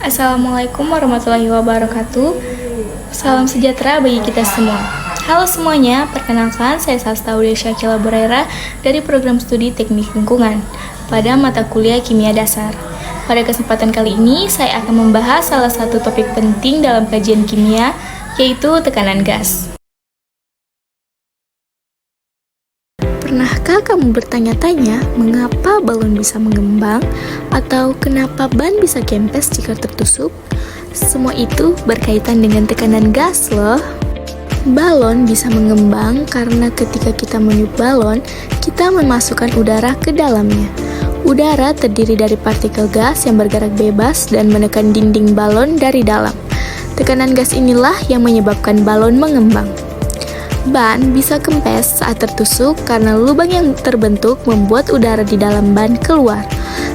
Assalamualaikum warahmatullahi wabarakatuh. Salam sejahtera bagi kita semua. Halo semuanya, perkenalkan saya Sastaudia Syakila Buraira dari program studi Teknik Lingkungan pada mata kuliah Kimia Dasar. Pada kesempatan kali ini, saya akan membahas salah satu topik penting dalam kajian kimia, yaitu tekanan gas. Pernahkah kamu bertanya-tanya mengapa balon bisa mengembang atau kenapa ban bisa kempes jika tertusuk? Semua itu berkaitan dengan tekanan gas loh. Balon bisa mengembang karena ketika kita meniup balon, kita memasukkan udara ke dalamnya. Udara terdiri dari partikel gas yang bergerak bebas dan menekan dinding balon dari dalam. Tekanan gas inilah yang menyebabkan balon mengembang. Ban bisa kempes saat tertusuk karena lubang yang terbentuk membuat udara di dalam ban keluar.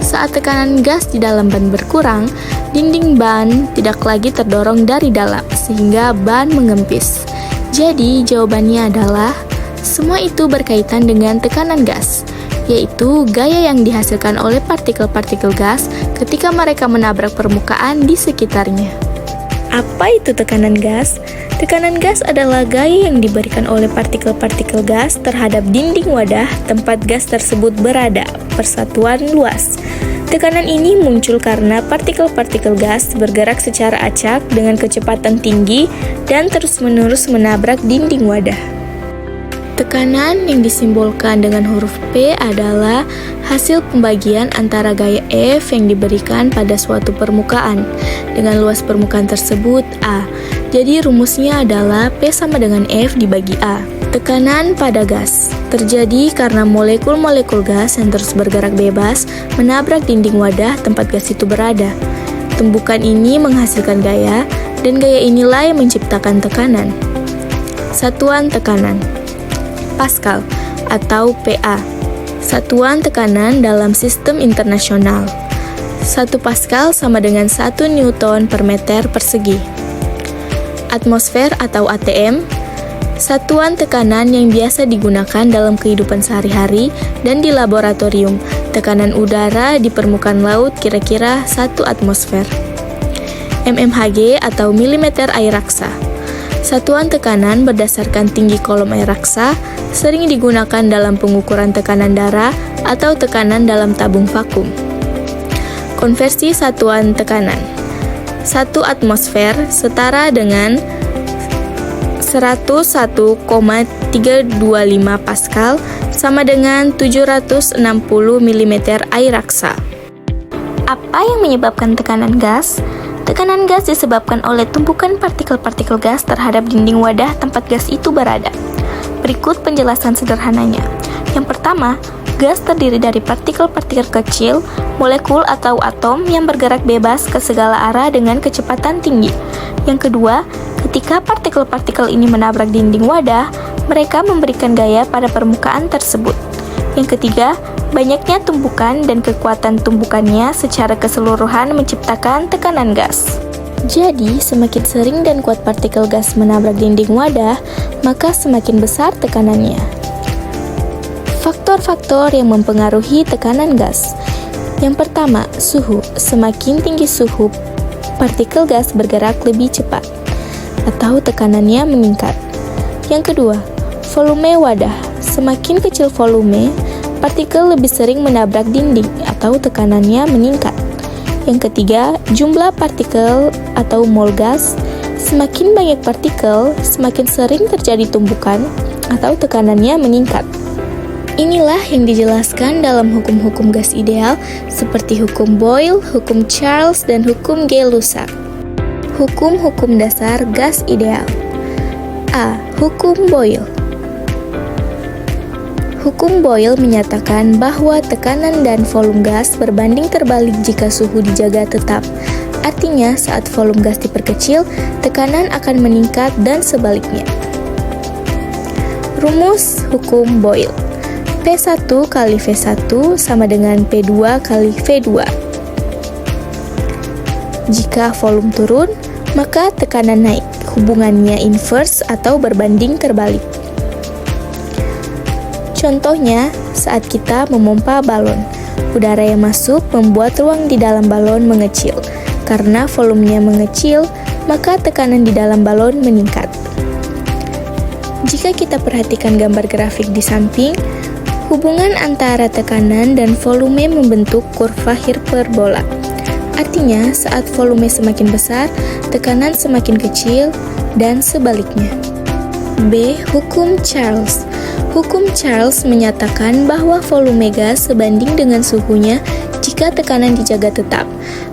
Saat tekanan gas di dalam ban berkurang, dinding ban tidak lagi terdorong dari dalam, sehingga ban mengempis. Jadi, jawabannya adalah semua itu berkaitan dengan tekanan gas, yaitu gaya yang dihasilkan oleh partikel-partikel gas ketika mereka menabrak permukaan di sekitarnya. Apa itu tekanan gas? Tekanan gas adalah gaya yang diberikan oleh partikel-partikel gas terhadap dinding wadah tempat gas tersebut berada, persatuan luas. Tekanan ini muncul karena partikel-partikel gas bergerak secara acak dengan kecepatan tinggi dan terus-menerus menabrak dinding wadah. Tekanan yang disimbolkan dengan huruf P adalah hasil pembagian antara gaya F yang diberikan pada suatu permukaan dengan luas permukaan tersebut A. Jadi rumusnya adalah P sama dengan F dibagi A. Tekanan pada gas terjadi karena molekul-molekul gas yang terus bergerak bebas menabrak dinding wadah tempat gas itu berada. Tumbukan ini menghasilkan gaya, dan gaya inilah yang menciptakan tekanan. Satuan tekanan Pascal atau PA, satuan tekanan dalam sistem internasional. 1 Pascal sama dengan 1 Newton per meter persegi. Atmosfer atau ATM, satuan tekanan yang biasa digunakan dalam kehidupan sehari-hari dan di laboratorium. Tekanan udara di permukaan laut kira-kira 1 atmosfer. mmHg atau milimeter air raksa, satuan tekanan berdasarkan tinggi kolom air raksa, sering digunakan dalam pengukuran tekanan darah atau tekanan dalam tabung vakum. Konversi satuan tekanan. 1 atmosfer setara dengan 101,325 Pascal sama dengan 760 mm air raksa. Apa yang menyebabkan tekanan gas? Tekanan gas disebabkan oleh tumpukan partikel-partikel gas terhadap dinding wadah tempat gas itu berada. Berikut penjelasan sederhananya. Yang pertama, gas terdiri dari partikel-partikel kecil, molekul atau atom yang bergerak bebas ke segala arah dengan kecepatan tinggi. Yang kedua, ketika partikel-partikel ini menabrak dinding wadah, mereka memberikan gaya pada permukaan tersebut. Yang ketiga, banyaknya tumpukan dan kekuatan tumpukannya secara keseluruhan menciptakan tekanan gas. Jadi, semakin sering dan kuat partikel gas menabrak dinding wadah, maka semakin besar tekanannya. Faktor-faktor yang mempengaruhi tekanan gas. Yang pertama, suhu. Semakin tinggi suhu, partikel gas bergerak lebih cepat, atau tekanannya meningkat. Yang kedua, volume wadah. Semakin kecil volume, partikel lebih sering menabrak dinding, atau tekanannya meningkat. Yang ketiga, jumlah partikel atau mol gas. Semakin banyak partikel, semakin sering terjadi tumbukan atau tekanannya meningkat. Inilah yang dijelaskan dalam hukum-hukum gas ideal seperti hukum Boyle, hukum Charles, dan hukum Gay-Lussac. Hukum-hukum dasar gas ideal. A. Hukum Boyle. Hukum Boyle menyatakan bahwa tekanan dan volume gas berbanding terbalik jika suhu dijaga tetap. Artinya, saat volume gas diperkecil, tekanan akan meningkat dan sebaliknya. Rumus hukum Boyle. P1 kali V1 sama dengan P2 kali V2. Jika volume turun, maka tekanan naik. Hubungannya inverse atau berbanding terbalik. Contohnya, saat kita memompa balon, udara yang masuk membuat ruang di dalam balon mengecil. Karena volumenya mengecil, maka tekanan di dalam balon meningkat. Jika kita perhatikan gambar grafik di samping, hubungan antara tekanan dan volume membentuk kurva hiperbola. Artinya, saat volume semakin besar, tekanan semakin kecil, dan sebaliknya. B. Hukum Charles. Hukum Charles menyatakan bahwa volume gas sebanding dengan suhunya jika tekanan dijaga tetap.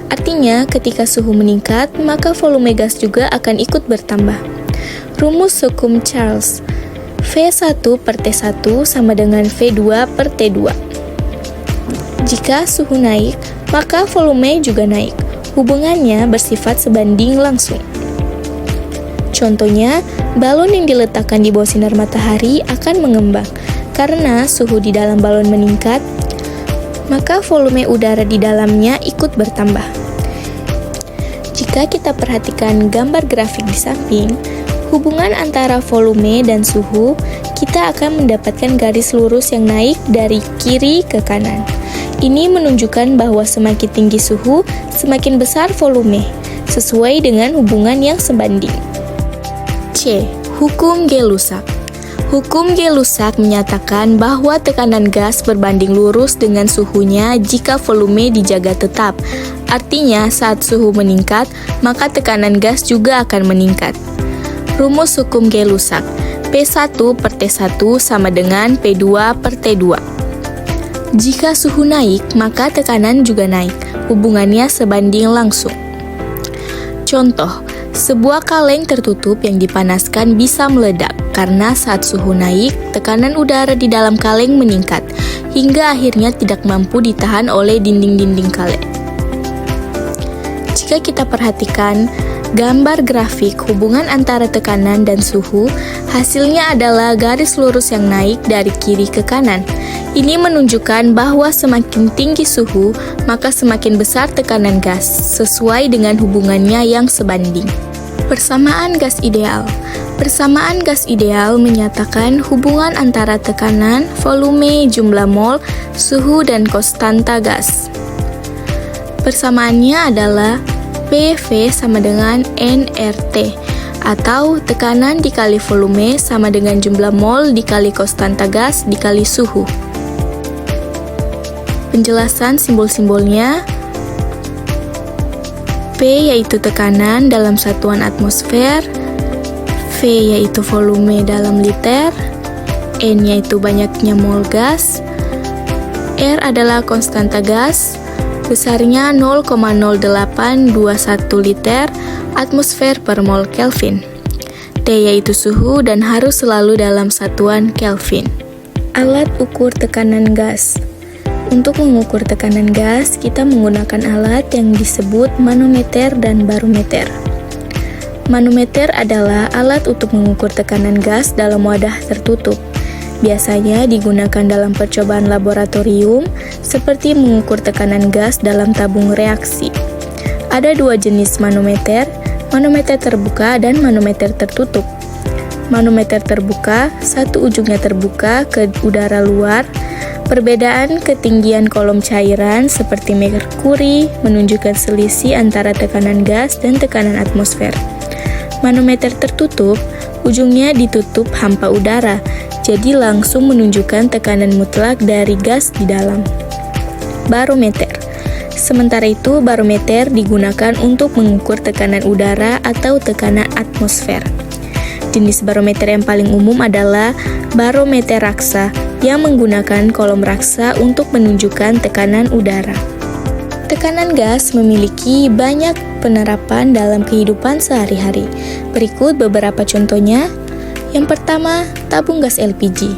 Artinya, ketika suhu meningkat, maka volume gas juga akan ikut bertambah. Rumus hukum Charles. V1 per T1 sama dengan V2 per T2. Jika suhu naik, maka volume juga naik. Hubungannya bersifat sebanding langsung. Contohnya, balon yang diletakkan di bawah sinar matahari akan mengembang. Karena suhu di dalam balon meningkat, maka volume udara di dalamnya ikut bertambah. Jika kita perhatikan gambar grafik di samping, hubungan antara volume dan suhu, kita akan mendapatkan garis lurus yang naik dari kiri ke kanan. Ini menunjukkan bahwa semakin tinggi suhu, semakin besar volume, sesuai dengan hubungan yang sebanding. C. Hukum Gay-Lussac. Hukum Gay-Lussac menyatakan bahwa tekanan gas berbanding lurus dengan suhunya jika volume dijaga tetap. Artinya, saat suhu meningkat, maka tekanan gas juga akan meningkat. Rumus hukum Gay-Lussac. P1 per T1 sama dengan P2 per T2. Jika suhu naik, maka tekanan juga naik. Hubungannya sebanding langsung. Contoh, sebuah kaleng tertutup yang dipanaskan bisa meledak karena saat suhu naik, tekanan udara di dalam kaleng meningkat hingga akhirnya tidak mampu ditahan oleh dinding-dinding kaleng. Jika kita perhatikan gambar grafik hubungan antara tekanan dan suhu, hasilnya adalah garis lurus yang naik dari kiri ke kanan. Ini menunjukkan bahwa semakin tinggi suhu, maka semakin besar tekanan gas, sesuai dengan hubungannya yang sebanding. Persamaan gas ideal. Persamaan gas ideal menyatakan hubungan antara tekanan, volume, jumlah mol, suhu, dan konstanta gas. Persamaannya adalah PV sama dengan nRT, atau tekanan dikali volume sama dengan jumlah mol dikali konstanta gas dikali suhu. Penjelasan simbol-simbolnya, P yaitu tekanan dalam satuan atmosfer, V yaitu volume dalam liter, N yaitu banyaknya mol gas, R adalah konstanta gas, besarnya 0,0821 liter atmosfer per mol Kelvin. T yaitu suhu dan harus selalu dalam satuan Kelvin. Alat ukur tekanan gas. Untuk mengukur tekanan gas, kita menggunakan alat yang disebut manometer dan barometer. Manometer adalah alat untuk mengukur tekanan gas dalam wadah tertutup. Biasanya digunakan dalam percobaan laboratorium, seperti mengukur tekanan gas dalam tabung reaksi. Ada dua jenis manometer terbuka dan manometer tertutup. Manometer terbuka, satu ujungnya terbuka ke udara luar. Perbedaan ketinggian kolom cairan seperti merkuri menunjukkan selisih antara tekanan gas dan tekanan atmosfer. Manometer tertutup, ujungnya ditutup hampa udara, jadi langsung menunjukkan tekanan mutlak dari gas di dalam. Barometer. Sementara itu, barometer digunakan untuk mengukur tekanan udara atau tekanan atmosfer. Jenis barometer yang paling umum adalah barometer raksa, yang menggunakan kolom raksa untuk menunjukkan tekanan udara. Tekanan gas memiliki banyak penerapan dalam kehidupan sehari-hari. Berikut beberapa contohnya. Yang pertama, tabung gas LPG.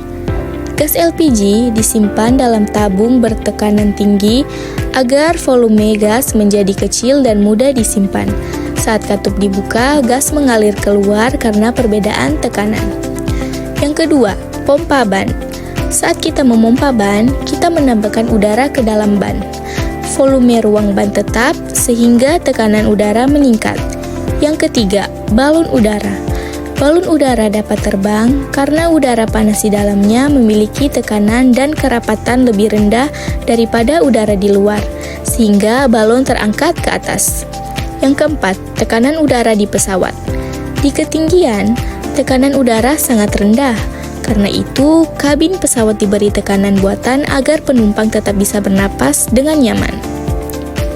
Gas LPG disimpan dalam tabung bertekanan tinggi agar volume gas menjadi kecil dan mudah disimpan. Saat katup dibuka, gas mengalir keluar karena perbedaan tekanan. Yang kedua, pompa ban. Saat kita memompa ban, kita menambahkan udara ke dalam ban. Volume ruang ban tetap sehingga tekanan udara meningkat. Yang ketiga, balon udara. Balon udara dapat terbang karena udara panas di dalamnya memiliki tekanan dan kerapatan lebih rendah daripada udara di luar, sehingga balon terangkat ke atas. Yang keempat, tekanan udara di pesawat. Di ketinggian, tekanan udara sangat rendah. Karena itu, kabin pesawat diberi tekanan buatan agar penumpang tetap bisa bernapas dengan nyaman.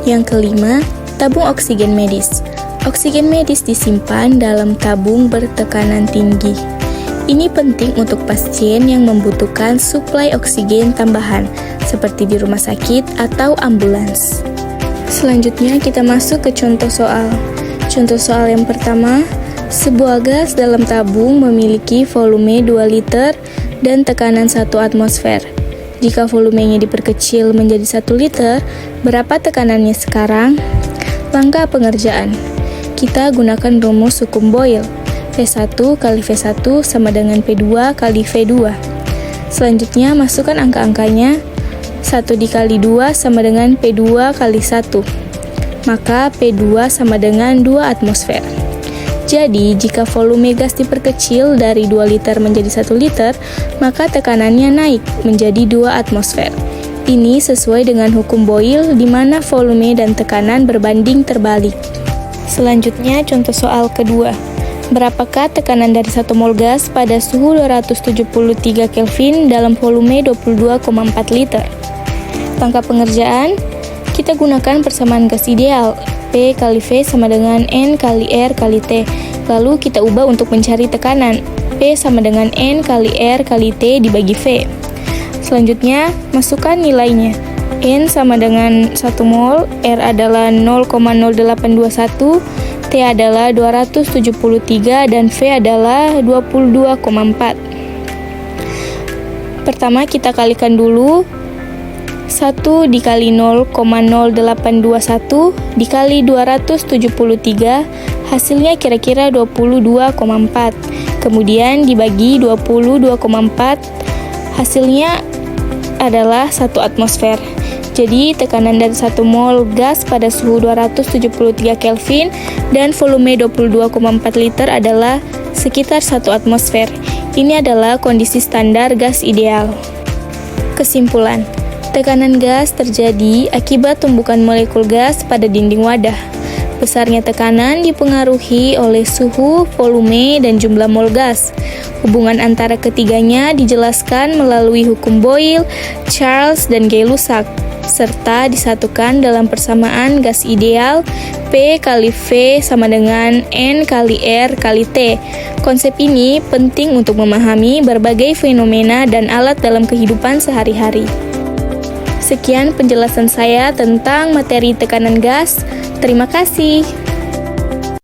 Yang kelima, tabung oksigen medis. Oksigen medis disimpan dalam tabung bertekanan tinggi. Ini penting untuk pasien yang membutuhkan suplai oksigen tambahan, seperti di rumah sakit atau ambulans. Selanjutnya kita masuk ke contoh soal. Contoh soal yang pertama, sebuah gas dalam tabung memiliki volume 2 liter dan tekanan 1 atmosfer. Jika volumenya diperkecil menjadi 1 liter, berapa tekanannya sekarang? Langkah pengerjaan. Kita gunakan rumus hukum Boyle. V1 kali V1 sama dengan P2 kali V2. Selanjutnya, masukkan angka-angkanya. 1 dikali 2 sama dengan P2 kali 1. Maka P2 sama dengan 2 atmosfer. Jadi, jika volume gas diperkecil dari 2 liter menjadi 1 liter, maka tekanannya naik menjadi 2 atmosfer. Ini sesuai dengan hukum Boyle di mana volume dan tekanan berbanding terbalik. Selanjutnya, contoh soal kedua. Berapakah tekanan dari 1 mol gas pada suhu 273 Kelvin dalam volume 22,4 liter? Langkah pengerjaan, kita gunakan persamaan gas ideal. P kali V sama dengan N kali R kali T. Lalu kita ubah untuk mencari tekanan. P sama dengan N kali R kali T dibagi V. Selanjutnya, masukkan nilainya. N sama dengan 1 mol, R adalah 0,0821, T adalah 273, dan V adalah 22,4. Pertama kita kalikan dulu. 1 dikali 0,0821 dikali 273, hasilnya kira-kira 22,4. Kemudian dibagi 22,4, hasilnya adalah 1 atmosfer. Jadi, tekanan dari 1 mol gas pada suhu 273 Kelvin dan volume 22,4 liter adalah sekitar 1 atmosfer. Ini adalah kondisi standar gas ideal. Kesimpulan, tekanan gas terjadi akibat tumbukan molekul gas pada dinding wadah. Besarnya tekanan dipengaruhi oleh suhu, volume, dan jumlah mol gas. Hubungan antara ketiganya dijelaskan melalui hukum Boyle, Charles, dan Gay-Lussac, serta disatukan dalam persamaan gas ideal P kali V sama dengan N kali R kali T. Konsep ini penting untuk memahami berbagai fenomena dan alat dalam kehidupan sehari-hari. Sekian penjelasan saya tentang materi tekanan gas. Terima kasih.